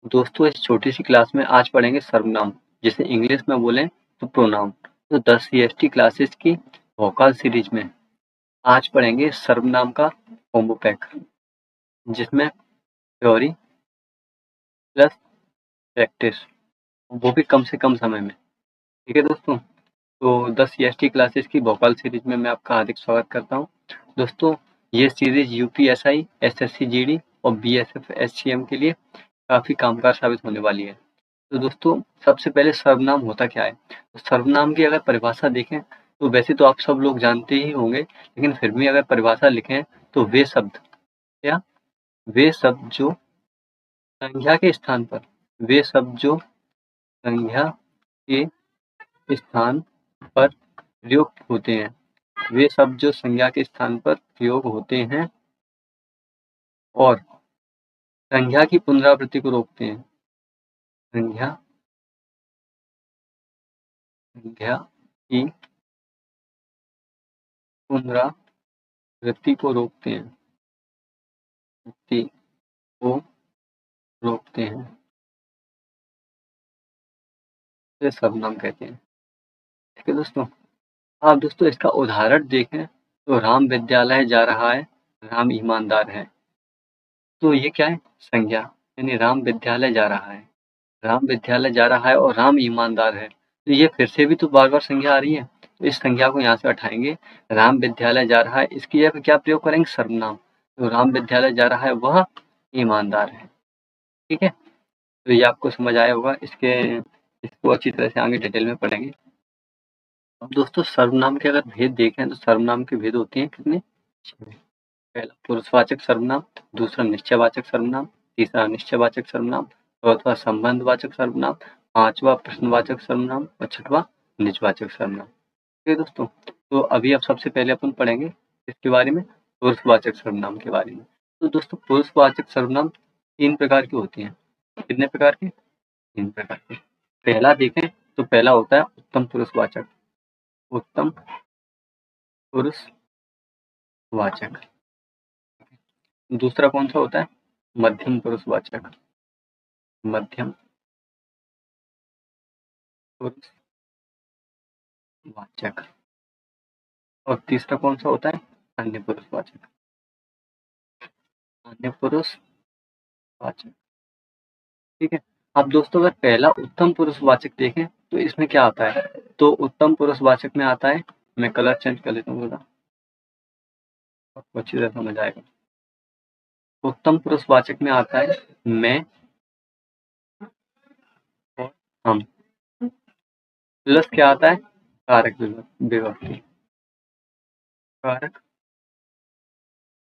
दोस्तों इस छोटी सी क्लास में आज पढ़ेंगे सर्वनाम, जिसे इंग्लिश में बोलें तो प्रोनाउन। तो 10 सीएसटी क्लासेस की वोकल सीरीज में आज पढ़ेंगे सर्वनाम का कॉम्बो पैक, जिसमें थ्योरी प्लस प्रैक्टिस, वो भी कम से कम समय में। ठीक है दोस्तों, तो 10 सीएसटी क्लासेस की वोकल सीरीज में मैं आपका हार्दिक स्वागत करता हूँ। दोस्तों ये सीरीज यूपीएसआई, एसएससी जीडी और बीएसएफ एससीएम के लिए काफी कामगार साबित होने वाली है। तो दोस्तों सबसे पहले सर्वनाम होता क्या है? तो सर्वनाम की अगर परिभाषा देखें तो वैसे तो आप सब लोग जानते ही होंगे, लेकिन फिर भी अगर परिभाषा लिखें तो वे शब्द जो संज्ञा के स्थान पर वे शब्द जो संज्ञा के स्थान पर प्रयुक्त होते हैं वे शब्द जो संज्ञा के स्थान पर प्रयोग होते हैं और संज्ञा की पुनरावृत्ति को रोकते हैं। संज्ञा की पुनरावृत्ति को रोकते हैं इसे सर्वनाम कहते हैं। ठीक है दोस्तों, आप दोस्तों इसका उदाहरण देखें तो राम विद्यालय जा रहा है, राम ईमानदार है। तो ये क्या है? संज्ञा, यानी राम विद्यालय जा रहा है, राम विद्यालय जा रहा है और राम ईमानदार है। तो ये फिर से भी तो बार बार संज्ञा आ रही है, तो इस संज्ञा को यहाँ से हटाएंगे। राम विद्यालय जा रहा है, इसकी जगह क्या प्रयोग करेंगे? सर्वनाम। तो राम विद्यालय जा रहा है, वह ईमानदार है। ठीक है, तो ये आपको समझ आया होगा। इसको अच्छी तरह से आगे डिटेल में पढ़ेंगे। अब दोस्तों सर्वनाम के अगर भेद देखें तो सर्वनाम के भेद होते हैं कितने? 6। पहला पुरुषवाचक सर्वनाम, दूसरा निश्चयवाचक सर्वनाम, तीसरा अनिश्चयवाचक सर्वनाम, चौथा संबंधवाचक सर्वनाम, पांचवा प्रश्नवाचक सर्वनाम और छठवां निजवाचक सर्वनाम। ठीक है दोस्तों, तो अभी अब सबसे पहले अपन पढ़ेंगे इसके बारे में, पुरुषवाचक सर्वनाम के बारे में। तो दोस्तों पुरुषवाचक सर्वनाम 3 प्रकार के होते हैं। कितने प्रकार के? 3 प्रकार के। पहला देखें तो पहला होता है उत्तम पुरुषवाचक। उत्तम पुरुषवाचक। दूसरा कौन सा होता है? मध्यम पुरुषवाचक। मध्यम पुरुषवाचक। और तीसरा कौन सा होता है? अन्य पुरुषवाचक। अन्य पुरुषवाचक। ठीक है, अब दोस्तों अगर पहला उत्तम पुरुषवाचक देखें तो इसमें क्या आता है? तो उत्तम पुरुषवाचक में आता है, मैं कलर चेंज कर लेता हूँ थोड़ा, आपको अच्छी तरह समझ आएगा। उत्तम पुरुषवाचक में आता है मैं और हम, प्लस क्या आता है? कारक विभक्ति। कारक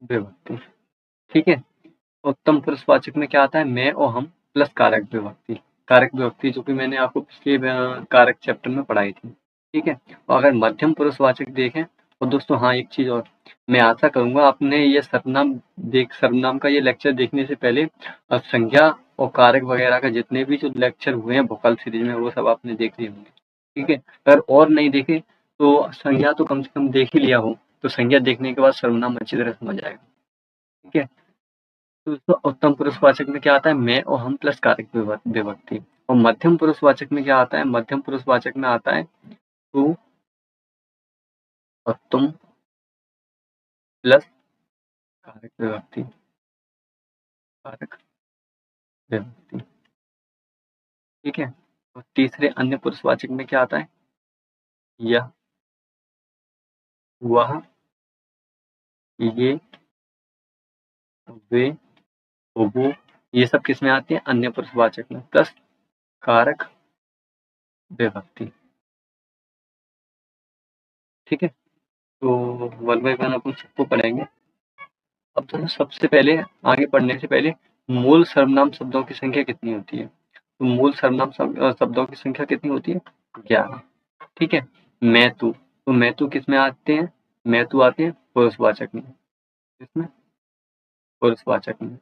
विभक्ति। ठीक है, उत्तम पुरुषवाचक में क्या आता है? मैं और हम प्लस कारक विभक्ति। कारक विभक्ति जो कि मैंने आपको पिछले कारक चैप्टर में पढ़ाई थी। ठीक है, और अगर मध्यम पुरुषवाचक देखें तो दोस्तों हाँ एक चीज और, मैं आशा करूंगा आपने ये सर्वनाम का ये लेक्चर देखने से पहले अब संज्ञा और कारक वगैरह का जितने भी जो लेक्चर हुए हैं वोकल सीरीज में वो सब आपने देख लिए होंगे। ठीक है, अगर और नहीं देखे तो संज्ञा तो कम से कम देख ही लिया हो, तो संज्ञा देखने के बाद सर्वनाम अच्छी तरह समझ आएगा। ठीक है, तो दोस्तों उत्तम पुरुषवाचक में क्या आता है? मैं और हम प्लस कारक विभक्ति। और मध्यम पुरुषवाचक में क्या आता है? मध्यम पुरुषवाचक में आता है तू और तुम प्लस कारक विभक्ति। कारक विभक्ति। ठीक है, और तीसरे अन्य पुरुषवाचक में क्या आता है? यह, वह, ये, वे, वो, ये सब किस में आते हैं? अन्य पुरुषवाचक में, प्लस कारक विभक्ति। ठीक है, तो वन बाय वन अपन सबको पढ़ेंगे। अब तो सबसे पहले आगे पढ़ने से पहले मूल सर्वनाम शब्दों की संख्या कितनी होती है? तो मूल सर्वनाम शब्दों की संख्या कितनी होती है? 11। ठीक है, मैं तू, तो मैं तू किस में आते हैं? मैं तू आते हैं पुरुषवाचक में। किसमें? पुरुषवाचक में।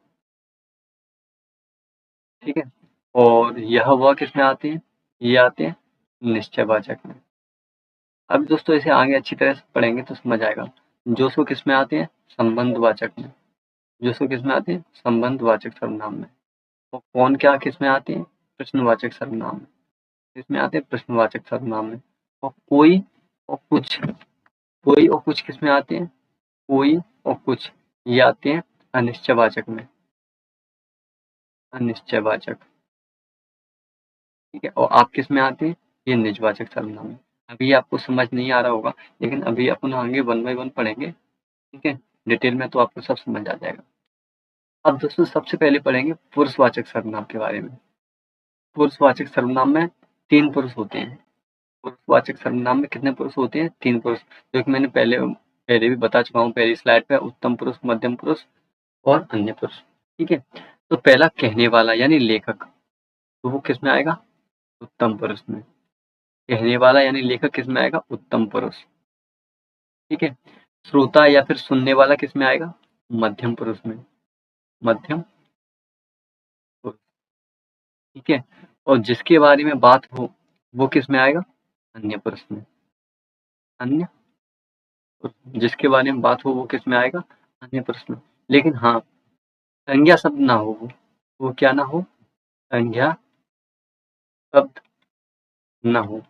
ठीक है, और यह वह किस में आते हैं? ये आते हैं निश्चयवाचक में। अब दोस्तों इसे आगे अच्छी तरह से पढ़ेंगे तो समझ आएगा। जो सो किस में आते हैं? संबंधवाचक में। जो सो किस में आते हैं? संबंधवाचक सर्वनाम में। और कौन क्या किसमें आते हैं? प्रश्नवाचक सर्वनाम। किसमें आते हैं? प्रश्नवाचक सर्वनाम में। और कोई और कुछ, कोई और कुछ किसमें आते हैं? कोई और कुछ ये आते हैं अनिश्चयवाचक में, अनिश्चयवाचक। ठीक है, और आप किसमें आते हैं? ये निजवाचक सर्वनाम में। अभी आपको समझ नहीं आ रहा होगा, लेकिन अभी अपन आगे 1 बाय 1 पढ़ेंगे। ठीक है, डिटेल में तो आपको सब समझ आ जाएगा। अब दोस्तों सबसे पहले पढ़ेंगे पुरुषवाचक सर्वनाम के बारे में। पुरुषवाचक सर्वनाम में 3 पुरुष होते हैं। पुरुषवाचक सर्वनाम में कितने पुरुष होते हैं? 3 पुरुष, जो कि मैंने पहले भी बता चुका हूँ पहली स्लाइड पे, उत्तम पुरुष, मध्यम पुरुष और अन्य पुरुष। ठीक है, तो पहला कहने वाला यानी लेखक, तो वो किसमें आएगा? उत्तम पुरुष में। कहने वाला यानी लेखक किसमें आएगा? उत्तम पुरुष। ठीक है, श्रोता या फिर सुनने वाला किसमें आएगा? मध्यम पुरुष में, मध्यम पुरुष। ठीक है, और जिसके बारे में बात हो वो किसमें आएगा? अन्य पुरुष में, अन्य पुरुष। जिसके बारे में बात हो वो किसमें आएगा? अन्य पुरुष में। लेकिन हाँ, संज्ञा शब्द ना हो, वो क्या ना हो? संज्ञा शब्द ना हो,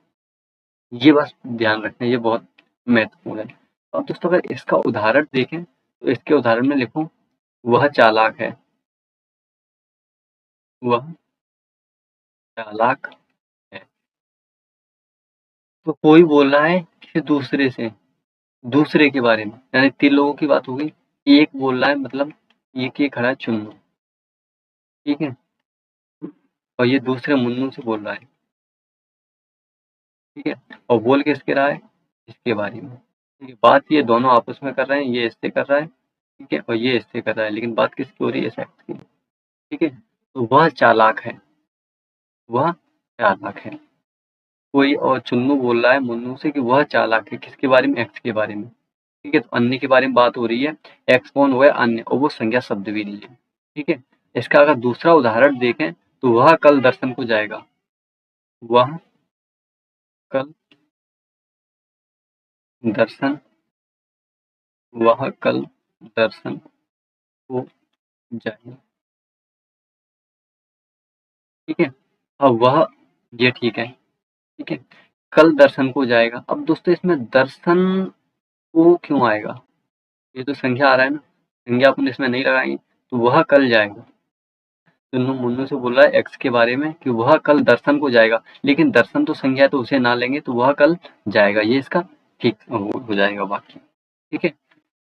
ये बस ध्यान रखना, ये बहुत महत्वपूर्ण है। और दोस्तों अगर इसका उदाहरण देखें तो इसके उदाहरण में लिखूं, वह चालाक है, वह चालाक है। तो कोई बोल रहा है किसी दूसरे से, दूसरे के बारे में, यानी 3 लोगों की बात हो गई। एक बोल रहा है, मतलब एक ये खड़ा है चुन्नू, ठीक है, और ये दूसरे मुन्नू से बोल रहा है। ठीक है, और बोल किसके रहा है? इसके बारे में। ठीक है, बात ये दोनों आपस में कर रहे हैं, ये इससे कर रहा है, ठीक है, और ये इससे कर रहा है, लेकिन बात किसकी हो रही है? सेक्स की। ठीक है, तो वह चालाक है, वह चालाक है। कोई और चुन्नू बोल रहा है मुन्नू से कि वह चालाक है, किसके बारे में? एक्स के बारे में। ठीक है, तो अन्य के बारे में बात हो रही है। एक्स कौन हुआ है? अन्य, और वो संज्ञा शब्द भी नहीं है। ठीक है, इसका अगर दूसरा उदाहरण देखें तो वह कल दर्शन को जाएगा, वह कल दर्शन, वह कल दर्शन को जाएगा। ठीक है, अब वह, ये ठीक है। ठीक है, कल दर्शन को जाएगा। अब दोस्तों इसमें दर्शन को क्यों आएगा? ये तो संज्ञा आ रहा है ना, संज्ञा अपन इसमें नहीं लगाएंगे, तो वह कल जाएगा। चुन्नू मुन्नू से बोल रहा है एक्स के बारे में कि वह कल दर्शन को जाएगा, लेकिन दर्शन तो संज्ञा है तो उसे ना लेंगे, तो वह कल जाएगा, ये इसका ठीक हो जाएगा वाक्य। ठीक है,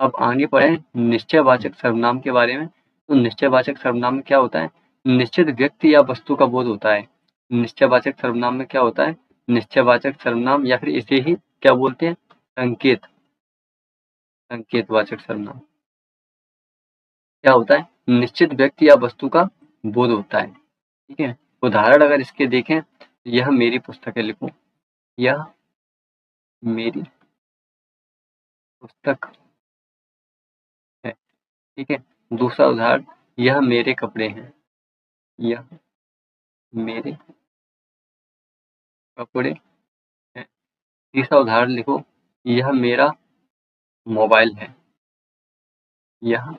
अब आगे पढ़े निश्चयवाचक सर्वनाम के बारे में। तो निश्चयवाचक सर्वनाम में क्या होता है? निश्चित व्यक्ति या वस्तु का बोध होता है। निश्चयवाचक सर्वनाम में क्या होता है? निश्चयवाचक सर्वनाम, या फिर इसे ही क्या बोलते हैं? संकेत, संकेतवाचक सर्वनाम। क्या होता है? निश्चित व्यक्ति या वस्तु का बोध होता है। ठीक है, उदाहरण अगर इसके देखें, यह मेरी पुस्तक है, लिखो, यह मेरी पुस्तक है। ठीक है, दूसरा उदाहरण, यह मेरे कपड़े हैं, यह मेरे कपड़े हैं। तीसरा उदाहरण लिखो, यह मेरा मोबाइल है, यह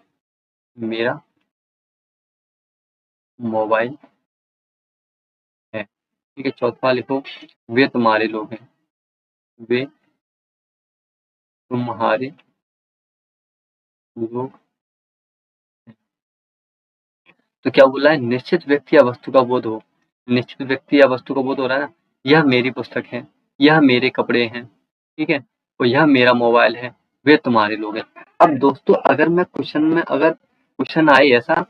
मेरा मोबाइल है। ठीक है, चौथा लिखो, वे तुम्हारे लोग हैं, वे तुम्हारे लोग हैं। तो क्या बोला है? निश्चित व्यक्ति या वस्तु का बोध हो। निश्चित व्यक्ति या वस्तु का बोध हो रहा है ना, यह मेरी पुस्तक है, यह मेरे कपड़े हैं, ठीक है, और यह मेरा मोबाइल है, वे तुम्हारे लोग हैं। अब दोस्तों अगर मैं क्वेश्चन में, अगर क्वेश्चन आए ऐसा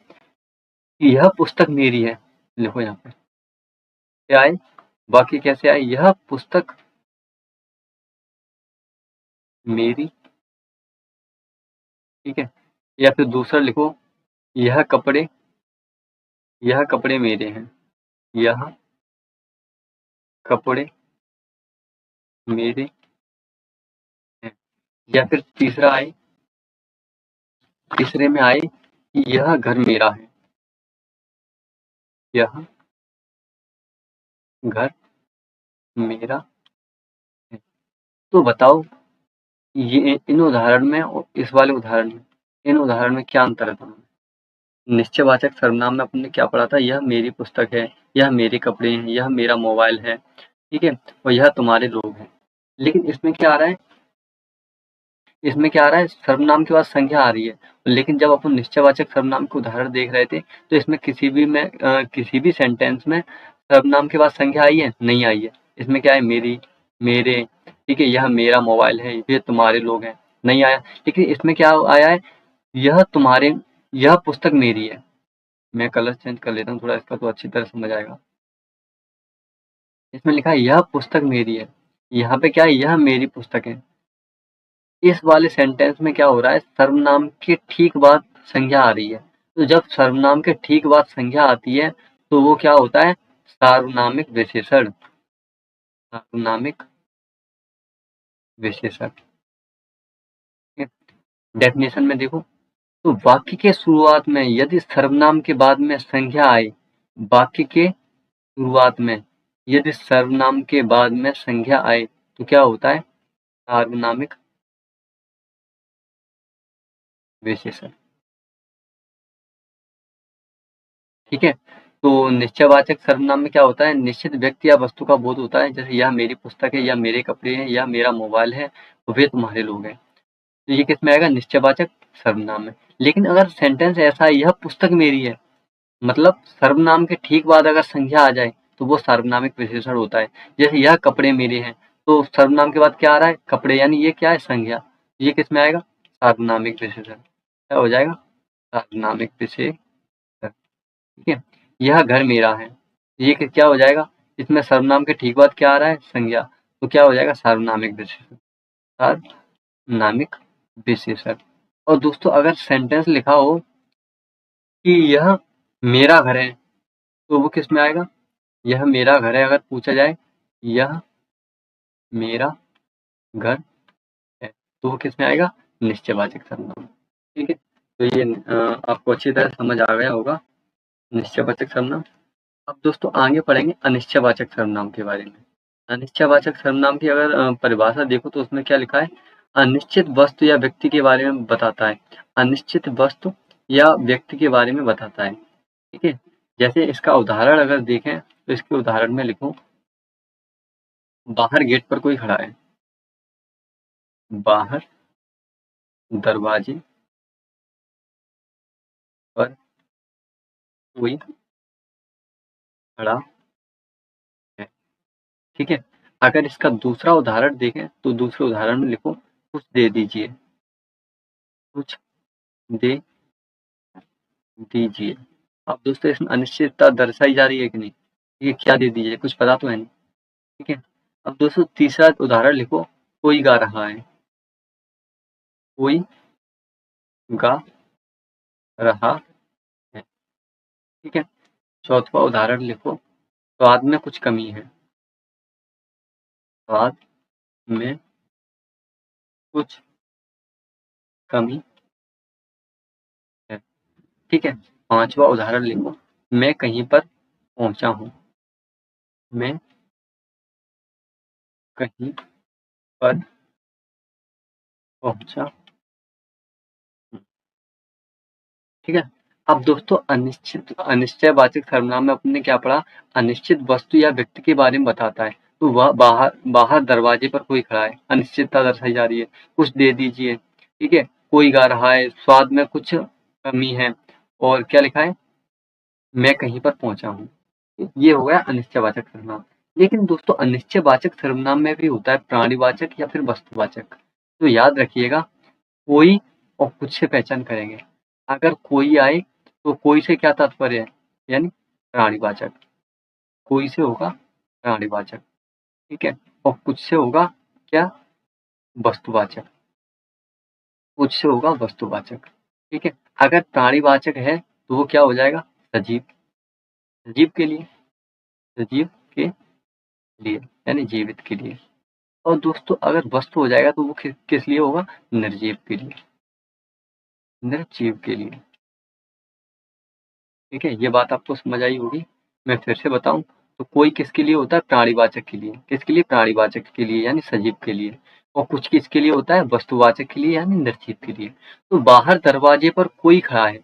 कि यह पुस्तक मेरी है, लिखो यहाँ पे क्या आए, बाकी कैसे आए, यह पुस्तक मेरी, ठीक है, या फिर दूसरा लिखो, यह कपड़े, यह कपड़े मेरे हैं, यह कपड़े मेरे हैं। या फिर तीसरा आए, तीसरे में आए कि यह घर मेरा है, यह घर मेरा है। तो बताओ ये इन उदाहरण में और इस वाले उदाहरण में, इन उदाहरण में क्या अंतर है दोनों में? निश्चयवाचक सर्वनाम में अपन ने क्या पढ़ा था? यह मेरी पुस्तक है, यह मेरे कपड़े हैं, यह मेरा मोबाइल है, ठीक है? और यह तुम्हारे लोग हैं। लेकिन इसमें क्या आ रहा है? इसमें क्या आ रहा है? सर्वनाम के बाद संज्ञा आ रही है। लेकिन जब अपन निश्चयवाचक सर्वनाम के उदाहरण देख रहे थे, तो इसमें किसी भी सेंटेंस में सर्वनाम के बाद संज्ञा आई है? नहीं आई है। इसमें क्या है? मेरी, मेरे, ठीक है? यह मेरा मोबाइल है, ये तुम्हारे लोग हैं, नहीं आया। लेकिन इसमें क्या आया है? यह तुम्हारे यह पुस्तक मेरी है। मैं कलर चेंज कर लेता हूँ थोड़ा, इसका तो अच्छी तरह समझ आएगा। इसमें लिखा है यह पुस्तक मेरी है। यहाँ पे क्या है? यह मेरी पुस्तक है। इस वाले सेंटेंस में क्या हो रहा है? सर्वनाम के ठीक बाद संज्ञा आ रही है। तो जब सर्वनाम के ठीक बाद संज्ञा आती है, तो वो क्या होता है? सार्वनामिक विशेषण। सार्वनामिक विशेषण। डेफिनेशन में देखो, तो वाक्य के शुरुआत में यदि सर्वनाम के बाद में संज्ञा आए, वाक्य के शुरुआत में यदि सर्वनाम के बाद में संज्ञा आए, तो क्या होता है? सार्वनामिक विशेषण। ठीक है? तो निश्चयवाचक सर्वनाम में क्या होता है? निश्चित व्यक्ति या वस्तु का बोध होता है, जैसे यह मेरी पुस्तक है, यह मेरे कपड़े हैं, यह मेरा मोबाइल है, तो वे तुम्हारे लोग हैं। तो ये किसमें आएगा? निश्चयवाचक सर्वनाम में। लेकिन अगर सेंटेंस ऐसा है, यह पुस्तक मेरी है, मतलब सर्वनाम के ठीक बाद अगर संज्ञा आ जाए, तो वो सार्वनामिक विशेषण होता है। जैसे यह कपड़े मेरे हैं, तो सर्वनाम के बाद क्या आ रहा है? कपड़े, यानी ये क्या है? संज्ञा। ये किसमें आएगा? सार्वनामिक विशेषण। क्या हो जाएगा? सार्वनामिक विशेषण। ठीक है? यह घर मेरा है, ये क्या हो जाएगा? इसमें सर्वनाम के ठीक बाद क्या आ रहा है? संज्ञा। तो क्या हो जाएगा? सार्वनामिक विशेषण। सार्वनामिक विशेषण। और दोस्तों अगर सेंटेंस लिखा हो कि यह मेरा घर है, तो वो किस में आएगा? यह मेरा घर है अगर पूछा जाए, यह मेरा घर है, तो वो किस में आएगा? निश्चयवाचक सर्वनाम। ठीक है? तो ये आपको अच्छी तरह समझ आ गया होगा निश्चयवाचक सर्वनाम। अब दोस्तों आगे पढ़ेंगे अनिश्चयवाचक सर्वनाम के बारे में। अनिश्चयवाचक सर्वनाम की अगर परिभाषा देखो, तो उसमें क्या लिखा है? अनिश्चित वस्तु या व्यक्ति के बारे में बताता है। अनिश्चित वस्तु या व्यक्ति के बारे में बताता है। ठीक है? जैसे इसका उदाहरण अगर देखें, तो इसके उदाहरण में लिखो, बाहर गेट पर कोई खड़ा है। बाहर दरवाजे पर कोई खड़ा है। ठीक है? अगर इसका दूसरा उदाहरण देखें, तो दूसरे उदाहरण में लिखो, कुछ दे दीजिए। कुछ दे दीजिए। अब दोस्तों इसमें अनिश्चितता दर्शाई जा रही है कि नहीं? ये क्या दे दीजिए? कुछ पता तो है नहीं। ठीक है? अब दोस्तों तीसरा उदाहरण लिखो, कोई गा रहा है। कोई गा रहा है। ठीक है? चौथा उदाहरण लिखो, स्वाद में कुछ कमी है। स्वाद में कुछ कमी है। ठीक है? पांचवा उदाहरण लिखो, मैं कहीं पर पहुंचा हूं। मैं कहीं पर पहुंचा हूं। ठीक है? अब दोस्तों अनिश्चयवाचक सर्वनाम में अपने क्या पढ़ा? अनिश्चित वस्तु या व्यक्ति के बारे में बताता है। तो वह बाहर बाहर दरवाजे पर कोई खड़ा है, अनिश्चितता दर्शाई जा रही है। कुछ दे दीजिए। ठीक है? कोई गा रहा है, स्वाद में कुछ कमी है, और क्या लिखा है? मैं कहीं पर पहुंचा हूँ। ये हो गया अनिश्चयवाचक सर्वनाम। लेकिन दोस्तों अनिश्चयवाचक सर्वनाम में भी होता है प्राणीवाचक या फिर वस्तुवाचक। तो याद रखिएगा, कोई और कुछ से पहचान करेंगे। अगर कोई आए, तो कोई से क्या तात्पर्य है? यानी प्राणीवाचक। कोई से होगा प्राणीवाचक। ठीक है? और कुछ से होगा क्या? वस्तुवाचक। कुछ से होगा वस्तुवाचक। ठीक है? अगर प्राणीवाचक है, तो वो क्या हो जाएगा? सजीव। सजीव के लिए, सजीव के लिए यानी जीवित के लिए। और दोस्तों अगर वस्तु हो जाएगा, तो वो किस लिए होगा? निर्जीव के लिए। निर्जीव के लिए। ठीक है? ये बात आपको समझ आई होगी। मैं फिर से बताऊं, तो कोई किसके लिए होता है? प्राणीवाचक के लिए। किसके लिए? प्राणीवाचक के लिए यानी सजीव के लिए। और कुछ किसके लिए होता है? वस्तुवाचक के लिए यानी निर्जीव के लिए। तो बाहर दरवाजे पर कोई खड़ा है।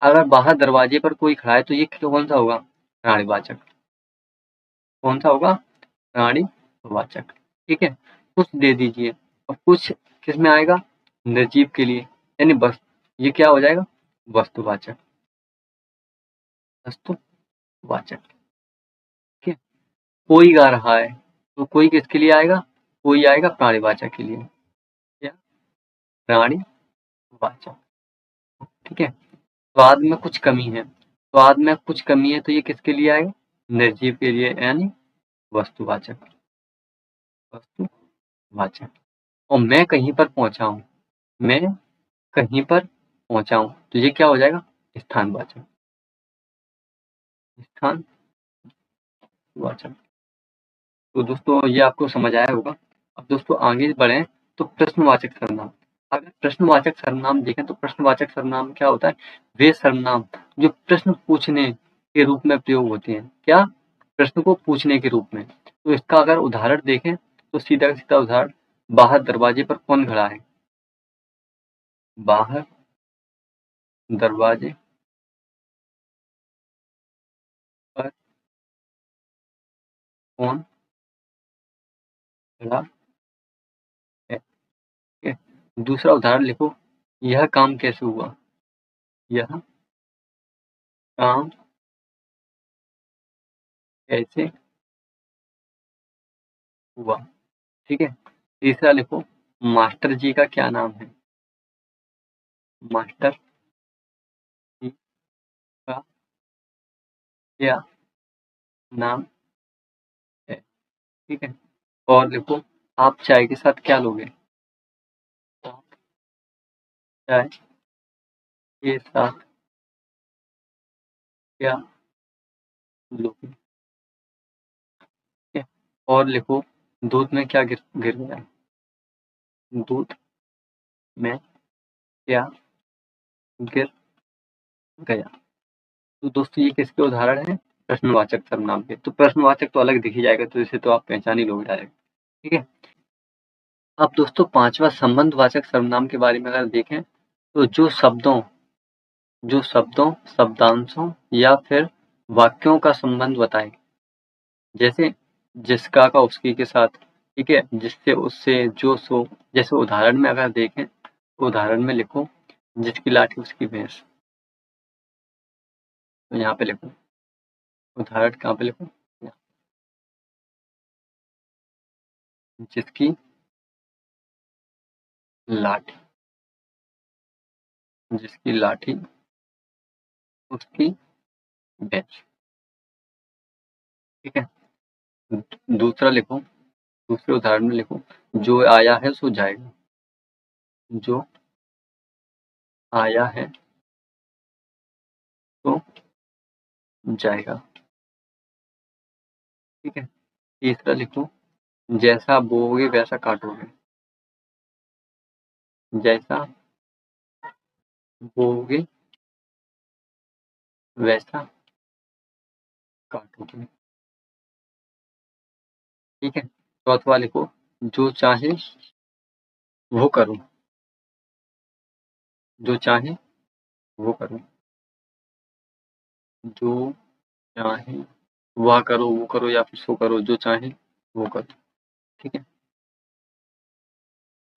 अगर बाहर दरवाजे पर कोई खड़ा है तो ये कौन सा होगा? प्राणीवाचक। कौन सा होगा? प्राणीवाचक। ठीक है? कुछ दे दीजिए और कुछ किसमें आएगा? निर्जीव के लिए, यानी बस ये क्या हो जाएगा? वस्तुवाचक। वस्तुवाचक। ठीक है? कोई गा रहा है तो कोई किसके लिए आएगा? कोई आएगा प्राणीवाचक के लिए। क्या? प्राणीवाचक। ठीक है? स्वाद में कुछ कमी है, स्वाद में कुछ कमी है तो ये किसके लिए आएगा? निर्जीव के लिए, यानी वस्तुवाचक। वस्तुवाचक। और मैं कहीं पर पहुंचा हूं, मैं कहीं पर पहुंचा हूं तो ये क्या हो जाएगा? स्थानवाचक। स्थानवाचक। तो दोस्तों ये आपको समझ आया होगा। अब दोस्तों आगे बढ़े तो प्रश्नवाचक सर्वनाम। अगर प्रश्नवाचक सर्वनाम देखें तो प्रश्नवाचक सर्वनाम क्या होता है? वे सर्वनाम जो प्रश्न पूछने के रूप में प्रयोग होते हैं। क्या? प्रश्न को पूछने के रूप में। तो इसका अगर उदाहरण देखें तो सीधा सीधा उदाहरण, बाहर दरवाजे पर कौन खड़ा है? बाहर दरवाजे पर कौन खड़ा है? ठीक है? दूसरा उदाहरण लिखो, यह काम कैसे हुआ? यह काम कैसे हुआ? ठीक है? तीसरा लिखो, मास्टर जी का क्या नाम है? मास्टर जी का क्या नाम है? ठीक है? और लिखो, आप चाय के साथ क्या लोगे? आप चाय के साथ क्या लोगे? ठीक है? और लिखो, दूध में क्या गिर गिर गया? दूध में क्या गिर गया? तो दोस्तों ये किसके उदाहरण है? प्रश्नवाचक सर्वनाम के। तो प्रश्नवाचक तो अलग दिख ही जाएगा, तो इसे तो आप पहचान ही लोगे डायरेक्ट। ठीक है? अब दोस्तों पांचवा संबंधवाचक सर्वनाम के बारे में अगर देखें तो जो शब्दों, शब्दांशों या फिर वाक्यों का संबंध बताए, जैसे जिसका का उसकी के साथ। ठीक है? जिससे उससे जो सो। जैसे उदाहरण में अगर देखें तो उदाहरण में लिखो, जिसकी लाठी उसकी भैंस। तो यहाँ पे लिखो, उदाहरण कहाँ पे लिखो? यहाँ। जिसकी लाठी, जिसकी लाठी उसकी भैंस। ठीक है? दूसरा लिखो, दूसरे उदाहरण में लिखो, जो आया है सो जाएगा। जो आया है तो जाएगा। ठीक है? तीसरा लिखो, जैसा बोओगे वैसा काटोगे। जैसा बोओगे वैसा काटोगे। ठीक है? चौथा लिखो, जो चाहे वो करो। जो चाहे वो करो। जो चाहे वह करो, वो करो या फिर सो करो, जो चाहे वो करो। ठीक है?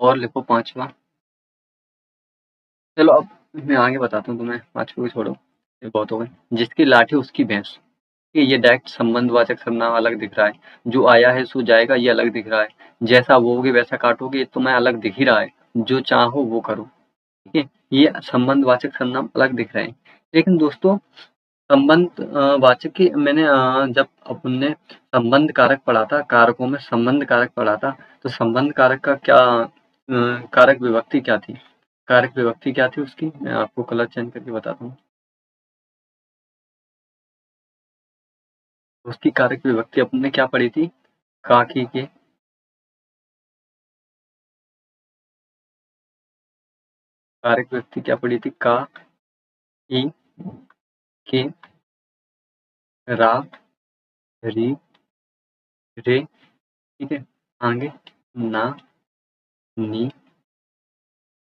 और लिखो पांचवा। चलो अब मैं आगे बताता हूँ तुम्हें, पांचवे को छोड़ो, ये बहुत हो गए। जिसकी लाठी उसकी भैंस। ये डायरेक्ट संबंधवाचक सर्वनाम अलग दिख रहा है। जो आया है सो जाएगा, ये अलग दिख रहा है। जैसा बोओगे वैसा काटोगे, ये तुम्हें अलग दिख ही रहा है। जो चाहो वो करो। ठीक है? ये संबंधवाचक सर्वनाम अलग दिख रहे हैं। लेकिन दोस्तों संबंध वाचक की मैंने जब अपन ने संबंध कारक पढ़ा था, कारकों में संबंध कारक पढ़ा था, तो संबंध कारक का क्या कारक विभक्ति क्या थी? कारक विभक्ति क्या थी उसकी? मैं आपको कलर चेंज करके बताता हूँ। उसकी कारक विभक्ति अपन ने क्या पढ़ी थी? का की के। कारक विभक्ति क्या पढ़ी थी? का, ई, के, रा, री, रे। ठीक है? आगे ना, नी,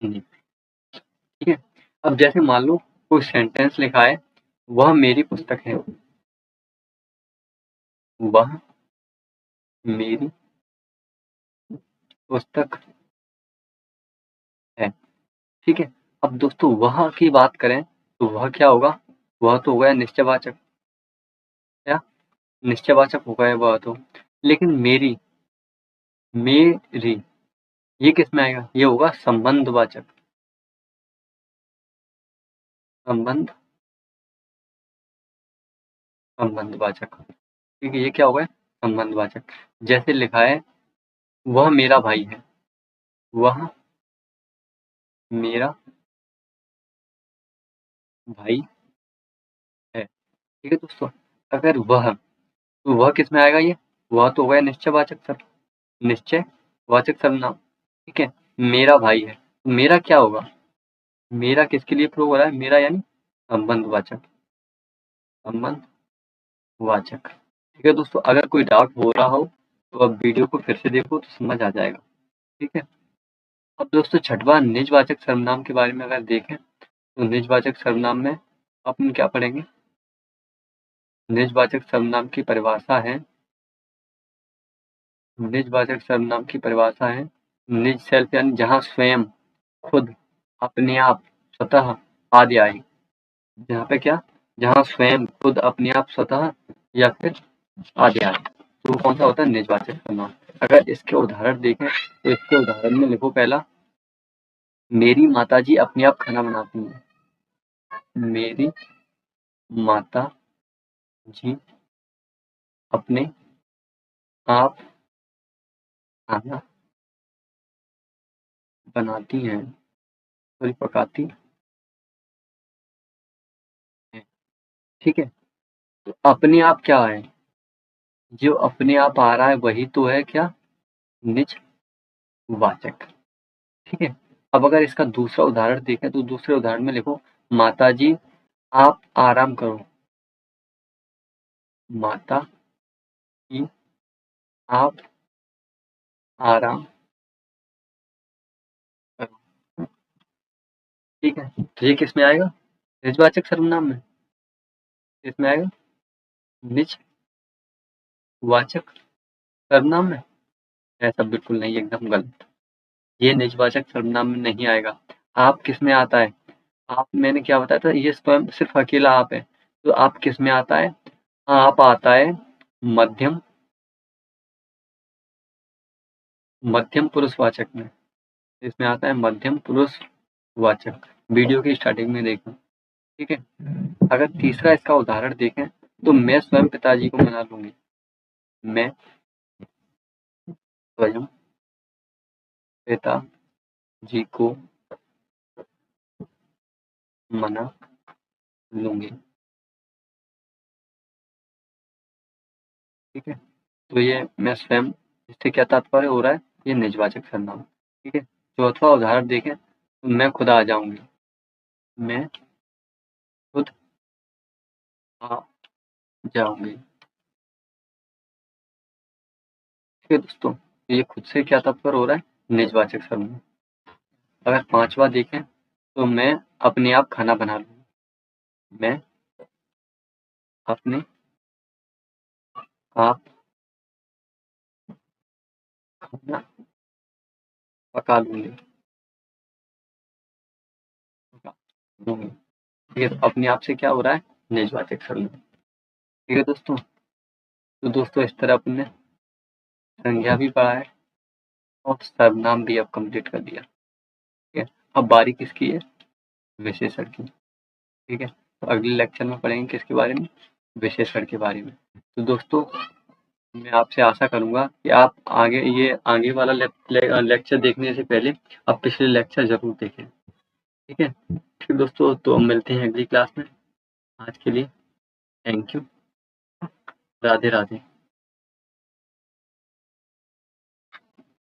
नी। ठीक है? अब जैसे मान लो कोई सेंटेंस लिखा है, वह मेरी पुस्तक है। वह मेरी पुस्तक है। ठीक है। अब दोस्तों वह की बात करें तो वह क्या होगा? वह तो हो गया निश्चयवाचक। क्या? निश्चयवाचक हो गया वह तो। लेकिन मेरी, मेरी ये किसमें आएगा? ये होगा संबंधवाचक। संबंध, संबंधवाचक। ठीक है, ये क्या हो गया? संबंधवाचक। जैसे लिखा है, वह मेरा भाई है। वह मेरा भाई है। ठीक है दोस्तों। अगर वह, तो वह किसमें आएगा ये? वह तो हो गया निश्चयवाचक सर, निश्चयवाचक सर्वनाम। ठीक है। मेरा भाई है, तो मेरा क्या होगा? मेरा किसके लिए प्रयोग हो रहा है? मेरा यानी संबंधवाचक, संबंधवाचक। ठीक है दोस्तों, अगर कोई डाउट हो रहा हो तो अब वीडियो को फिर से देखो तो समझ आ जाएगा। ठीक है। अब दोस्तों छठवां निजवाचक सर्वनाम के बारे में अगर देखें तो निजवाचक सर्वनाम में अपन क्या पढ़ेंगे? निजवाचक सर्वनाम की परिभाषा है, निजवाचक सर्वनाम की परिभाषा है, निज सेल्फ यानी जहाँ स्वयं, खुद, अपने आप, स्वतः आदि आए। जहाँ पे क्या? जहाँ स्वयं, खुद, अपने आप, स्वतः या फिर आदि आए, तो वो कौन सा होता है? निजवाचक सर्वनाम। अगर इसके उदाहरण देखें तो इसके उदाहरण में लिखो पहला, मेरी माताजी अपने आप खाना बनाती हैं। मेरी माता जी अपने आप खाना बनाती हैं, सॉरी पकाती हैं। ठीक है। तो अपने आप क्या है? जो अपने आप आ रहा है वही तो है क्या? निजवाचक। ठीक है। अब अगर इसका दूसरा उदाहरण देखें तो दूसरे उदाहरण में लिखो, माताजी आप आराम करो। माता जी आप आराम करो। ठीक है। तो ये किसमें आएगा? निजवाचक सर्वनाम में। किसमें आएगा? निजवाचक सर्वनाम में। ऐसा बिल्कुल नहीं, एकदम गलत। ये निजवाचक सर्वनाम में नहीं आएगा। आप किसमें आता है? आप, मैंने क्या बताया था, ये स्वयं सिर्फ अकेला आप है, तो आप किसमें आता है? आप आता है मध्यम, मध्यम पुरुषवाचक में। इसमें आता है मध्यम पुरुषवाचक। वीडियो की स्टार्टिंग में देखना। ठीक है। अगर तीसरा इसका उदाहरण देखें तो मैं स्वयं पिताजी को मना लूंगी। मैं स्वयं पिताजी को मना लूंगी। ठीक है। तो ये मैं स्वयं, इससे क्या तात्पर्य हो रहा है? ये निजवाचक सर्वनाम। ठीक है। चौथा उदाहरण देखें तो मैं खुद आ जाऊंगी। मैं खुद आ जाऊंगी। ठीक है दोस्तों, ये खुद से क्या तात्पर्य हो रहा है? निजवाचक सर्वनाम। अगर पांचवा देखें तो मैं अपने आप खाना बना लूंगी। मैं अपने आप खाना पका लूंगी, पका लूंगी। ठीक है। तो अपने आप से क्या हो रहा है? निजवाचक सर्वनाम। ठीक है दोस्तों। तो दोस्तों इस तरह अपन ने संज्ञा भी पढ़ा है और सर्वनाम भी अब कंप्लीट कर दिया। ठीक है। अब बारी किसकी है? विशेषण की। ठीक है। तो अगले लेक्चर में पढ़ेंगे किसके बारे में? विशेषण के बारे में। तो दोस्तों मैं आपसे आशा करूंगा कि आप आगे, ये आगे वाला लेक्चर देखने से पहले आप पिछले लेक्चर जरूर देखें। ठीक है। ठीक है दोस्तों, तो हम मिलते हैं अगली क्लास में। आज के लिए थैंक यू। राधे राधे।